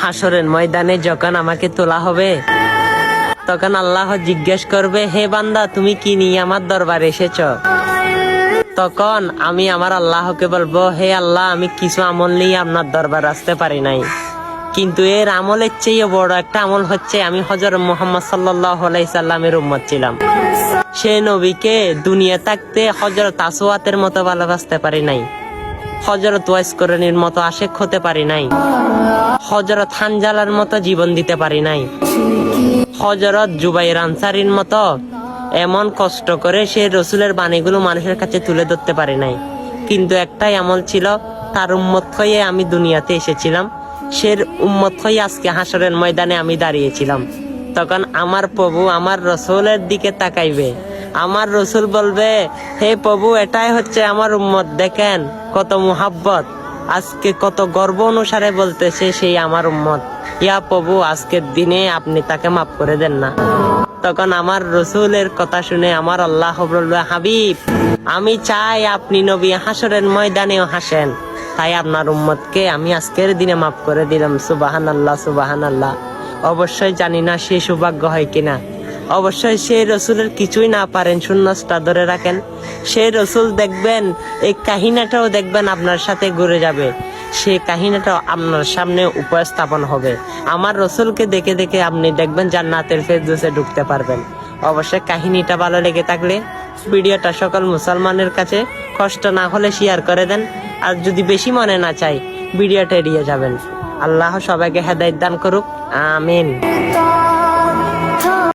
হাসরের ময়দানে যখন আমাকে তোলা হবে, তখন আল্লাহ জিজ্ঞেস করবে, হে বান্দা, তুমি কি নিয়ে আমার দরবারে এসেছ? তখন আমি আমার আল্লাহকে বলবো, হে আল্লাহ, আমি কিছু আমল নিয়ে আপনার দরবারে আসতে পারি নাই, কিন্তু এর আমলের চেয়ে বড় একটা আমল হচ্ছে আমি হযরত মুহাম্মদ সাল্লাল্লাহু আলাইহি সাল্লামের উম্মত ছিলাম। সে নবীকে দুনিয়া থাকতে হযরত আসওয়াতের মতো ভালোবাসতে পারি নাই, হযরত ওয়াইস করণীর মতো আশেক হতে পারি নাই, হযরত হানজালার মতো জীবন দিতে পারি নাই, হযরত জুবাইর আনসারীর মতো এমন কষ্ট করে সে রসুলের বাণীগুলো মানুষের কাছে তুলে ধরতে পারি নাই। কিন্তু একটাই আমল ছিল, তার উম্মত হয়ে আমি দুনিয়াতে এসেছিলাম, সে উম্মত হয়ে আজকে হাসরের ময়দানে আমি দাঁড়িয়েছিলাম। তখন আমার প্রভু আমার রসুলের দিকে তাকাইবে, আমার রসুল বলবে, হে প্রভু, এটাই হচ্ছে আমার উম্মত, দেখেন কত মুহাব্বত, আজকে কত গর্ব অনুসারে বলতেছে সেই আমার উম্মত। ইয়া প্রভু, আজকের দিনে আপনি তাকে মাফ করে দেন না। তখন আমার রসুলের কথা শুনে আমার আল্লাহ বলবে, হাবিব, আমি চাই আপনি নবী হাসরের ময়দানেও হাসেন, তাই আপনার উম্মতকে আমি আজকের দিনে মাফ করে দিলাম। সুবহানাল্লাহ, সুবহানাল্লাহ। অবশ্যই জানি না সে সৌভাগ্য হয় কিনা, অবশ্যই সেই রসুলের কিছুই না পারেন, শূন্যস্তা ধরে রাখেন। সেই রসুল দেখবেন, এই কাহিনাটাও দেখবেন আপনার সাথে ঘুরে যাবে, সেই কাহিনীটাও আপনার সামনে উপস্থাপন হবে। আমার রসুলকে দেখে দেখে আপনি দেখবেন জান্নাতের ফেরদৌসে ঢুকতে পারবেন। অবশ্যই কাহিনীটা ভালো লেগে থাকলে ভিডিওটা সকল মুসলমানের কাছে কষ্ট না হলে শেয়ার করে দেন, আর যদি বেশি মনে না চাই ভিডিওটা এড়িয়ে যাবেন। আল্লাহ সবাইকে হেদায়েত দান করুক, আমিন।